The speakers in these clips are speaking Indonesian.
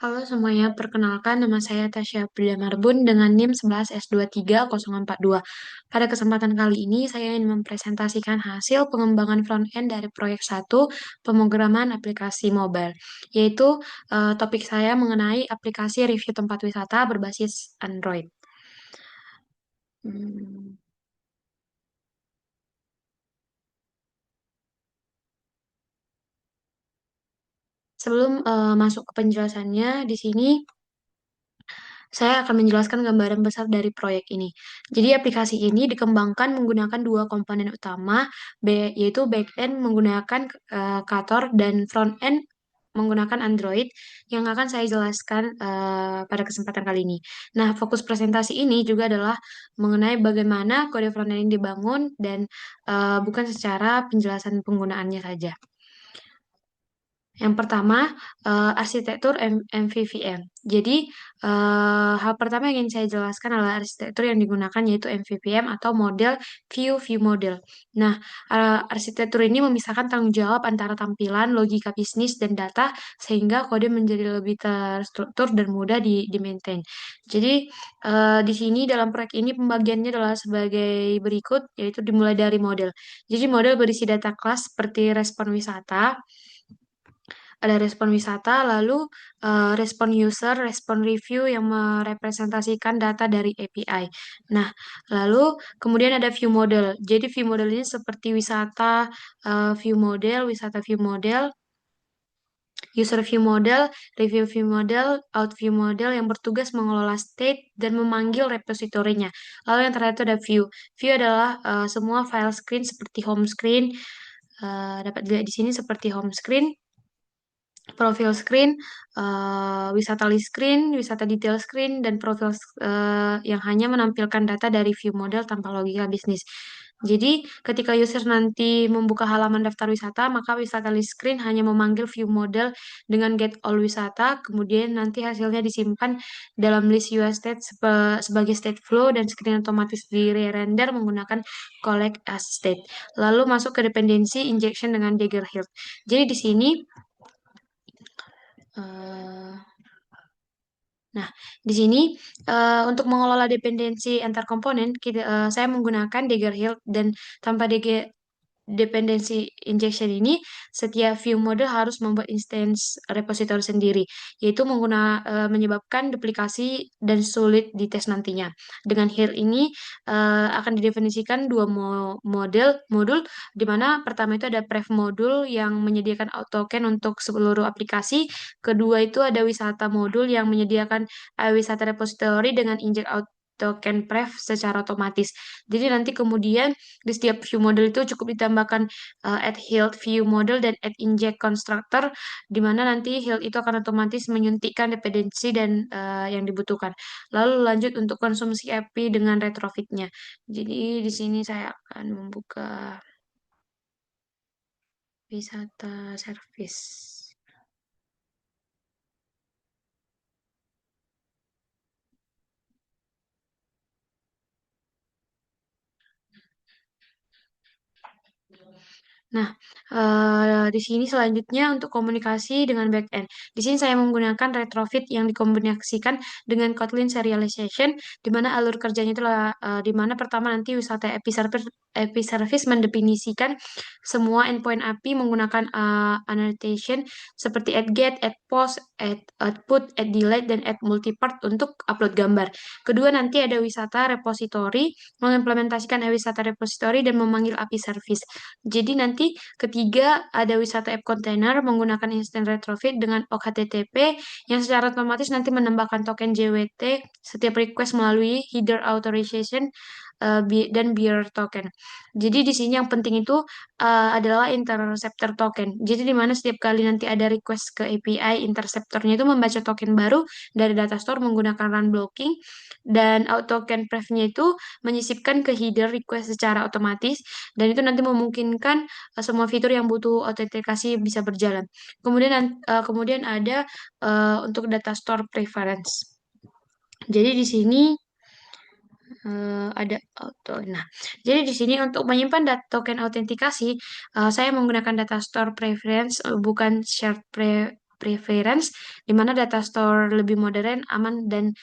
Halo semuanya, perkenalkan nama saya Tasya Priya Marbun dengan NIM 11S23042. Pada kesempatan kali ini, saya ingin mempresentasikan hasil pengembangan front-end dari proyek satu pemrograman aplikasi mobile, yaitu topik saya mengenai aplikasi review tempat wisata berbasis Android. Hmm, Sebelum masuk ke penjelasannya, di sini saya akan menjelaskan gambaran besar dari proyek ini. Jadi aplikasi ini dikembangkan menggunakan dua komponen utama, yaitu backend menggunakan Ktor dan frontend menggunakan Android yang akan saya jelaskan pada kesempatan kali ini. Nah, fokus presentasi ini juga adalah mengenai bagaimana kode frontend ini dibangun dan bukan secara penjelasan penggunaannya saja. Yang pertama, arsitektur MVVM. Jadi, hal pertama yang ingin saya jelaskan adalah arsitektur yang digunakan yaitu MVVM atau model view model. Nah, arsitektur ini memisahkan tanggung jawab antara tampilan, logika bisnis, dan data sehingga kode menjadi lebih terstruktur dan mudah di-maintain. Jadi, di sini dalam proyek ini pembagiannya adalah sebagai berikut, yaitu dimulai dari model. Jadi, model berisi data kelas seperti respon wisata, ada respon wisata, lalu respon user, respon review yang merepresentasikan data dari API. Nah, lalu kemudian ada view model. Jadi view model ini seperti wisata view model, user view model, review view model, out view model yang bertugas mengelola state dan memanggil repositorinya. Lalu yang terakhir itu ada view. View adalah semua file screen seperti home screen, dapat dilihat di sini seperti home screen, profil screen, wisata list screen, wisata detail screen, dan profil yang hanya menampilkan data dari view model tanpa logika bisnis. Jadi, ketika user nanti membuka halaman daftar wisata, maka wisata list screen hanya memanggil view model dengan get all wisata, kemudian nanti hasilnya disimpan dalam list UI state sebagai state flow dan screen otomatis di render menggunakan collect as state. Lalu masuk ke dependensi injection dengan Dagger Hill. Jadi di sini eh, Nah, di sini untuk mengelola dependensi antar komponen, saya menggunakan Dagger Hill dan tanpa dependency injection ini, setiap view model harus membuat instance repository sendiri, yaitu menyebabkan duplikasi dan sulit dites nantinya. Dengan Hill ini akan didefinisikan dua modul, di mana pertama itu ada Prev modul yang menyediakan token untuk seluruh aplikasi, kedua itu ada wisata modul yang menyediakan wisata repository dengan inject token Prev secara otomatis. Jadi nanti kemudian di setiap view model itu cukup ditambahkan add health view model dan add inject constructor, di mana nanti health itu akan otomatis menyuntikkan dependensi dan yang dibutuhkan. Lalu lanjut untuk konsumsi API dengan retrofitnya. Jadi di sini saya akan membuka wisata service. Nah, di sini selanjutnya untuk komunikasi dengan backend. Di sini saya menggunakan retrofit yang dikombinasikan dengan Kotlin serialization, di mana alur kerjanya itu adalah di mana pertama nanti wisata API service mendefinisikan semua endpoint API menggunakan annotation seperti add get, add post, add output, add delete, dan add multipart untuk upload gambar. Kedua nanti ada wisata repository, mengimplementasikan wisata repository dan memanggil API service. Jadi nanti ketiga ada wisata app container menggunakan instant retrofit dengan OHTTP yang secara otomatis nanti menambahkan token JWT setiap request melalui header authorization dan bearer token. Jadi di sini yang penting itu adalah interceptor token. Jadi di mana setiap kali nanti ada request ke API, interceptornya itu membaca token baru dari data store menggunakan run blocking dan token pref-nya itu menyisipkan ke header request secara otomatis dan itu nanti memungkinkan semua fitur yang butuh autentikasi bisa berjalan. Kemudian ada untuk data store preference. Jadi di sini ada auto. Nah, jadi di sini untuk menyimpan token autentikasi, saya menggunakan data store preference bukan shared preference, di mana data store lebih modern, aman, dan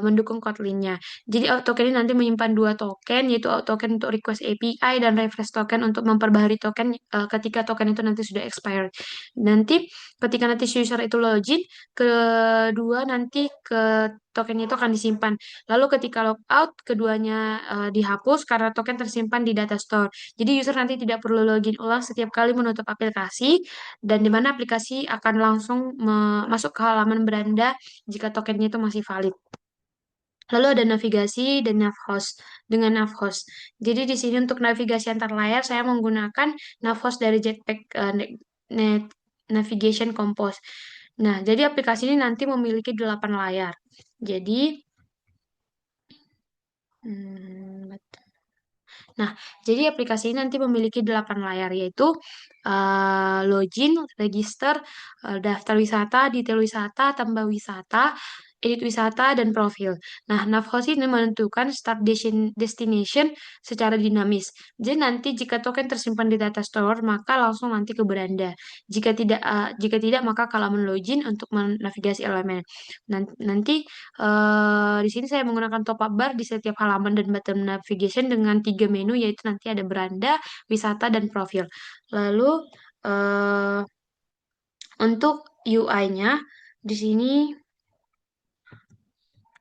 mendukung Kotlin-nya. Jadi token ini nanti menyimpan dua token, yaitu token untuk request API dan refresh token untuk memperbaharui token ketika token itu nanti sudah expired. Nanti ketika nanti si user itu login, kedua nanti ke tokennya itu akan disimpan. Lalu ketika logout, keduanya dihapus karena token tersimpan di data store. Jadi user nanti tidak perlu login ulang setiap kali menutup aplikasi, dan di mana aplikasi akan langsung masuk ke halaman beranda jika tokennya itu masih valid. Lalu ada navigasi dan navhost dengan navhost. Jadi di sini untuk navigasi antar layar saya menggunakan navhost dari Jetpack Navigation Compose. Nah, jadi aplikasi ini nanti memiliki 8 layar. Jadi, hmm, Nah, jadi aplikasi ini nanti memiliki 8 layar, yaitu login, register, daftar wisata, detail wisata, tambah wisata, edit wisata, dan profil. Nah, Navhost ini menentukan start destination secara dinamis. Jadi nanti jika token tersimpan di data store, maka langsung nanti ke beranda. Jika tidak, maka ke halaman login untuk menavigasi elemen. Nanti di sini saya menggunakan top up bar di setiap halaman dan button navigation dengan 3 menu, yaitu nanti ada beranda, wisata, dan profil. Lalu eh, untuk UI-nya di sini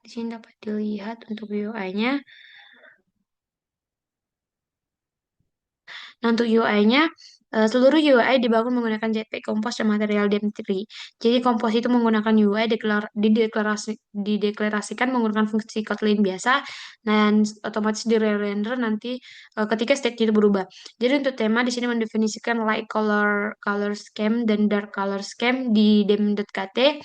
dapat dilihat untuk UI-nya. Nah, untuk UI-nya, seluruh UI dibangun menggunakan Jetpack Compose dan material DEM3. Jadi Compose itu menggunakan UI dideklarasikan menggunakan fungsi Kotlin biasa, dan otomatis di-render nanti ketika state itu berubah. Jadi untuk tema di sini mendefinisikan light color scheme dan dark color scheme di dem.kt,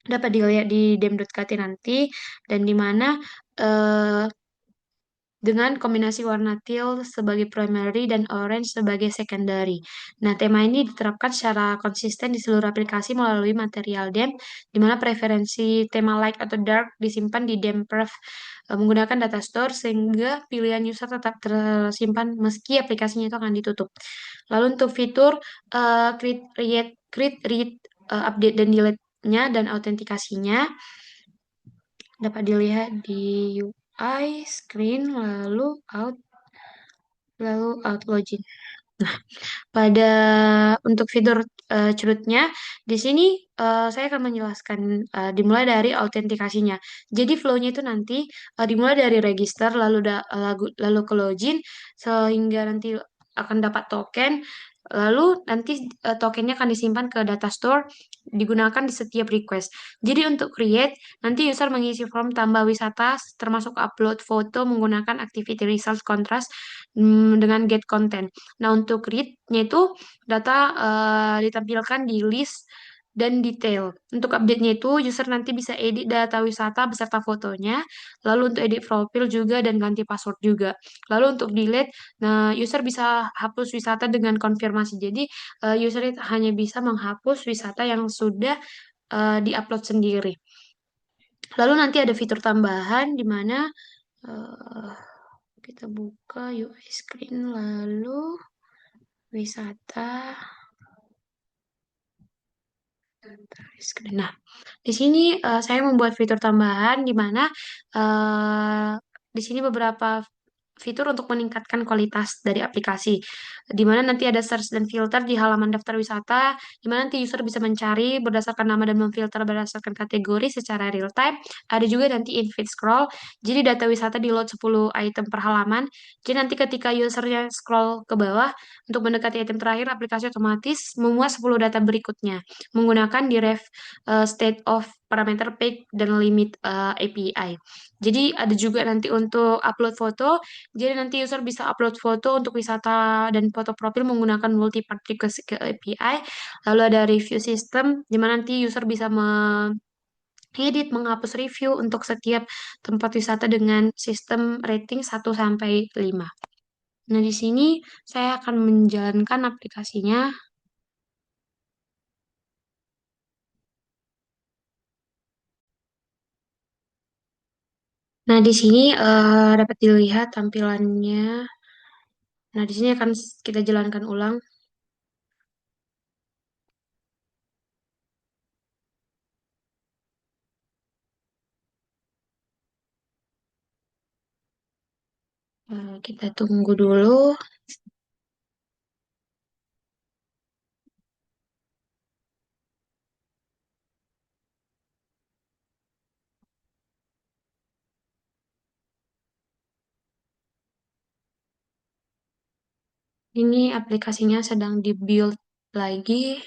dapat dilihat di dem.kt nanti, dan di mana eh, dengan kombinasi warna teal sebagai primary dan orange sebagai secondary. Nah, tema ini diterapkan secara konsisten di seluruh aplikasi melalui material dem, di mana preferensi tema light atau dark disimpan di dem pref menggunakan data store, sehingga pilihan user tetap tersimpan meski aplikasinya itu akan ditutup. Lalu untuk fitur create, read, update dan delete-nya dan autentikasinya dapat dilihat di UI, screen, lalu out login. Nah, pada untuk fitur cerutnya, di sini saya akan menjelaskan dimulai dari autentikasinya. Jadi flow-nya itu nanti dimulai dari register, lalu ke login, sehingga nanti akan dapat token. Lalu nanti tokennya akan disimpan ke data store, digunakan di setiap request. Jadi untuk create, nanti user mengisi form tambah wisata, termasuk upload foto menggunakan activity result contrast dengan get content. Nah, untuk read-nya itu data ditampilkan di list dan detail. Untuk update-nya itu user nanti bisa edit data wisata beserta fotonya, lalu untuk edit profil juga dan ganti password juga. Lalu untuk delete, nah user bisa hapus wisata dengan konfirmasi. Jadi user itu hanya bisa menghapus wisata yang sudah diupload sendiri. Lalu nanti ada fitur tambahan di mana eh, kita buka UI screen, lalu wisata. Nah, di sini saya membuat fitur tambahan di mana eh, di sini beberapa fitur untuk meningkatkan kualitas dari aplikasi. Di mana nanti ada search dan filter di halaman daftar wisata, di mana nanti user bisa mencari berdasarkan nama dan memfilter berdasarkan kategori secara real time. Ada juga nanti in-feed scroll. Jadi data wisata di load 10 item per halaman. Jadi nanti ketika usernya scroll ke bawah untuk mendekati item terakhir, aplikasi otomatis memuat 10 data berikutnya menggunakan di ref state of parameter page dan limit API. Jadi ada juga nanti untuk upload foto. Jadi nanti user bisa upload foto untuk wisata dan foto profil menggunakan multi-part request ke API. Lalu ada review system, di mana nanti user bisa edit, menghapus review untuk setiap tempat wisata dengan sistem rating 1 sampai 5. Nah, di sini saya akan menjalankan aplikasinya. Nah, di sini dapat dilihat tampilannya. Nah, di sini akan kita jalankan ulang. Kita tunggu dulu. Ini aplikasinya sedang di-build lagi.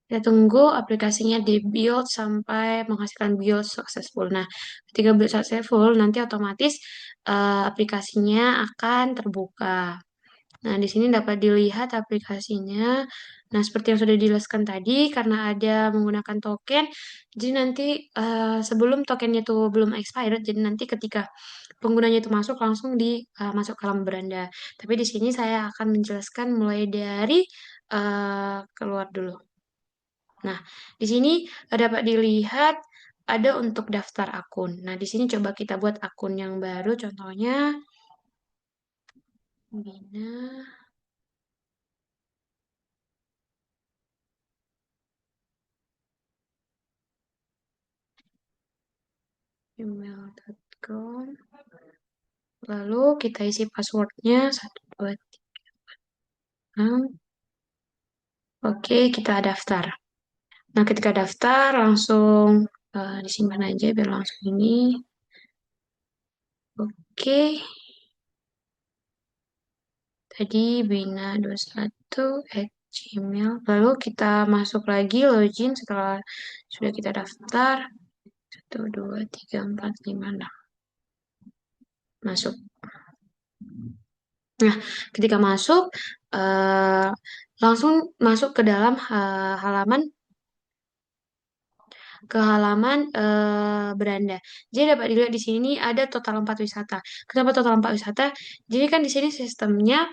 Kita tunggu aplikasinya di-build sampai menghasilkan build successful. Nah, ketika build successful, nanti otomatis aplikasinya akan terbuka. Nah, di sini dapat dilihat aplikasinya. Nah, seperti yang sudah dijelaskan tadi, karena ada menggunakan token, jadi nanti sebelum tokennya itu belum expired, jadi nanti ketika penggunanya itu masuk langsung masuk ke dalam beranda. Tapi di sini saya akan menjelaskan mulai dari keluar dulu. Nah, di sini dapat dilihat ada untuk daftar akun. Nah, di sini coba kita buat akun yang baru, contohnya Bina. Gmail.com. Lalu kita isi passwordnya 123. Oke, kita daftar. Nah, ketika daftar langsung disimpan aja biar langsung ini. Oke, tadi bina21@gmail. Lalu kita masuk lagi login setelah sudah kita daftar. 1, 2, 3, 4, 5, 6. Masuk. Nah, ketika masuk, eh, langsung masuk ke dalam halaman beranda. Jadi dapat dilihat di sini ada total 4 wisata. Kenapa total 4 wisata? Jadi kan di sini sistemnya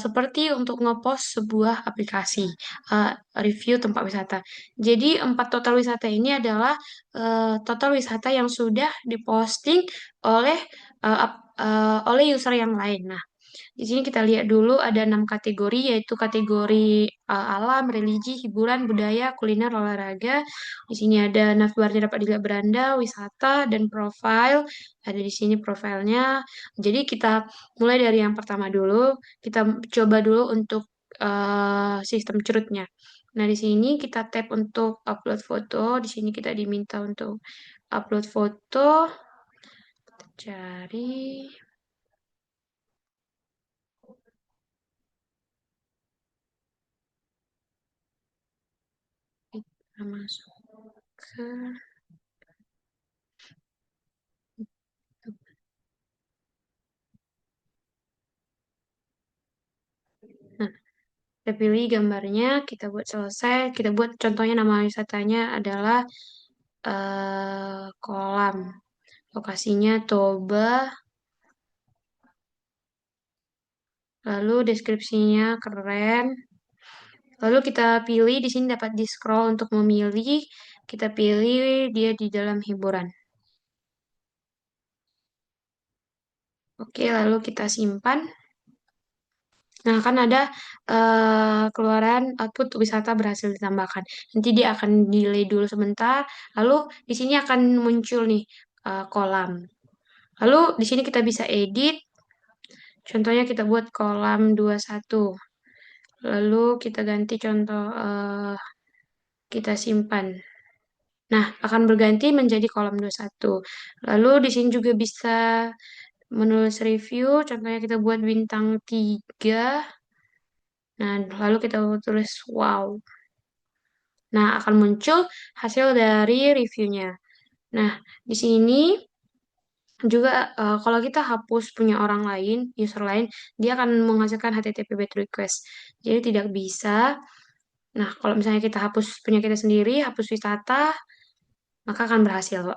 seperti untuk ngepost sebuah aplikasi eh, review tempat wisata. Jadi 4 total wisata ini adalah total wisata yang sudah diposting oleh oleh user yang lain. Nah, di sini kita lihat dulu ada 6 kategori, yaitu kategori alam, religi, hiburan, budaya, kuliner, olahraga. Di sini ada navbarnya dapat dilihat beranda, wisata, dan profile. Ada di sini profilnya. Jadi kita mulai dari yang pertama dulu. Kita coba dulu untuk sistem cerutnya. Nah, di sini kita tap untuk upload foto. Di sini kita diminta untuk upload foto. Cari. Kita masuk ke. Nah, kita pilih gambarnya, kita buat selesai, kita buat contohnya nama wisatanya adalah kolam. Lokasinya Toba, lalu deskripsinya keren. Lalu kita pilih di sini dapat di scroll untuk memilih, kita pilih dia di dalam hiburan. Oke, lalu kita simpan. Nah, kan ada keluaran output wisata berhasil ditambahkan. Nanti dia akan delay dulu sebentar. Lalu di sini akan muncul nih kolam. Lalu di sini kita bisa edit. Contohnya kita buat kolam 21. Lalu kita ganti contoh kita simpan. Nah, akan berganti menjadi kolam 21. Lalu di sini juga bisa menulis review. Contohnya kita buat bintang 3. Nah, lalu kita tulis wow. Nah, akan muncul hasil dari reviewnya. Nah, di sini juga kalau kita hapus punya orang lain, user lain, dia akan menghasilkan HTTP bad request. Jadi tidak bisa. Nah, kalau misalnya kita hapus punya kita sendiri, hapus wisata, maka akan berhasil.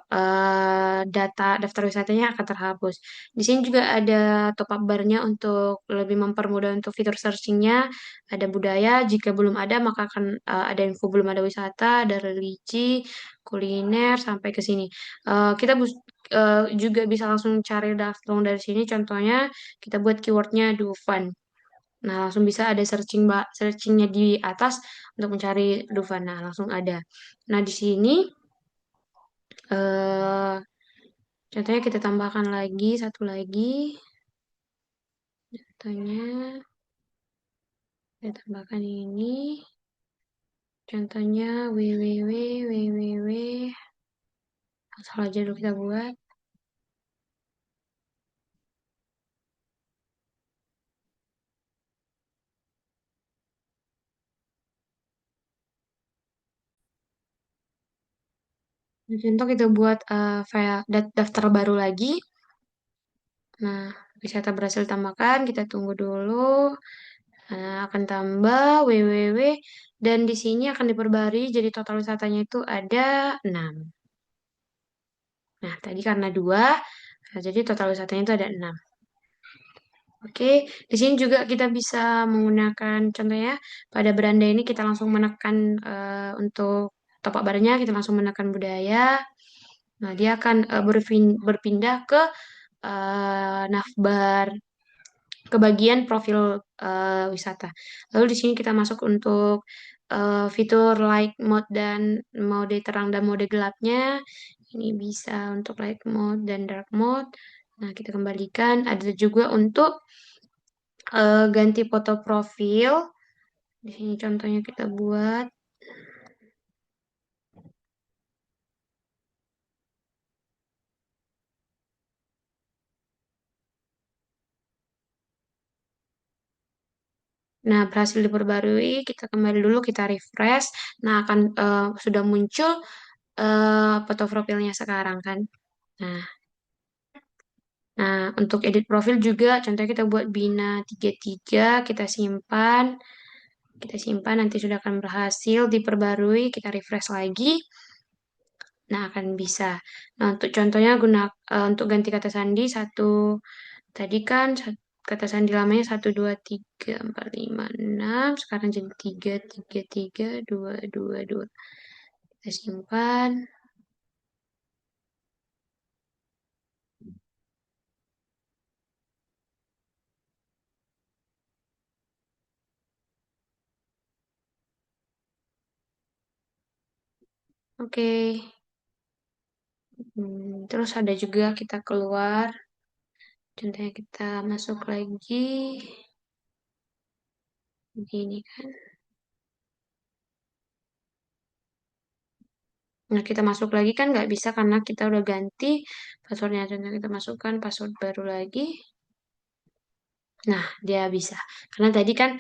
Data daftar wisatanya akan terhapus. Di sini juga ada top up bar-nya untuk lebih mempermudah untuk fitur searching-nya. Ada budaya, jika belum ada maka akan ada info belum ada wisata, ada religi, kuliner sampai ke sini. Kita juga bisa langsung cari langsung dari sini. Contohnya kita buat keywordnya Dufan. Nah, langsung bisa ada searchingnya di atas untuk mencari Dufan. Nah, langsung ada. Nah, di sini eh contohnya kita tambahkan lagi satu lagi. Contohnya kita tambahkan ini. Contohnya www. Asal aja dulu kita buat. Nah, contoh kita buat file daftar baru lagi. Nah, wisata berhasil tambahkan. Kita tunggu dulu. Nah, akan tambah www. Dan di sini akan diperbarui jadi total wisatanya itu ada 6. Nah, tadi karena 2, nah, jadi total wisatanya itu ada 6. Oke, di sini juga kita bisa menggunakan contohnya pada beranda ini kita langsung menekan untuk topak barnya kita langsung menekan budaya. Nah, dia akan berpindah ke navbar ke bagian profil wisata. Lalu di sini kita masuk untuk fitur light mode dan mode terang dan mode gelapnya. Ini bisa untuk light mode dan dark mode. Nah, kita kembalikan. Ada juga untuk ganti foto profil. Di sini contohnya kita buat. Nah, berhasil diperbarui. Kita kembali dulu, kita refresh. Nah, akan sudah muncul foto profilnya sekarang kan. Nah, untuk edit profil juga, contohnya kita buat Bina 33, kita simpan. Kita simpan, nanti sudah akan berhasil diperbarui. Kita refresh lagi. Nah, akan bisa. Nah, untuk contohnya untuk ganti kata sandi satu. Tadi kan kata sandi lamanya 1 2 3 4 5 6. Sekarang jadi 3 3 3 2 2 2. Kita simpan. Oke. Terus ada juga kita keluar. Contohnya kita masuk lagi. Begini kan. Nah, kita masuk lagi kan nggak bisa karena kita udah ganti passwordnya. Contohnya kita masukkan password baru lagi. Nah, dia bisa. Karena tadi kan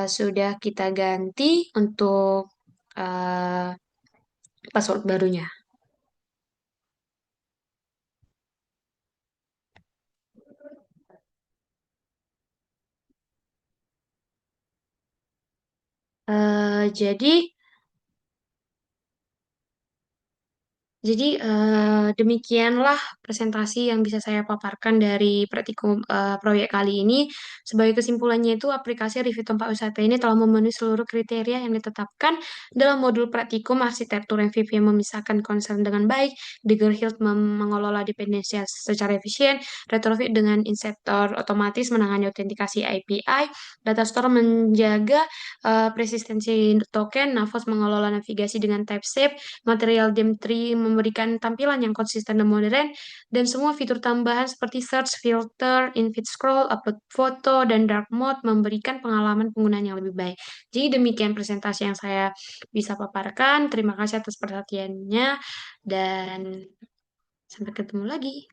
sudah kita ganti untuk eh, password barunya. Jadi demikianlah presentasi yang bisa saya paparkan dari praktikum proyek kali ini. Sebagai kesimpulannya itu aplikasi review tempat wisata ini telah memenuhi seluruh kriteria yang ditetapkan dalam modul praktikum arsitektur MVP yang memisahkan concern dengan baik, Digger Hill mengelola dependensi secara efisien, Retrofit dengan insertor otomatis menangani autentikasi API, Data Store menjaga persistensi token, Navos mengelola navigasi dengan type shape, Material Dem 3 memberikan tampilan yang konsisten dan modern, dan semua fitur tambahan seperti search, filter, in-feed scroll, upload foto, dan dark mode memberikan pengalaman penggunaan yang lebih baik. Jadi demikian presentasi yang saya bisa paparkan. Terima kasih atas perhatiannya, dan sampai ketemu lagi.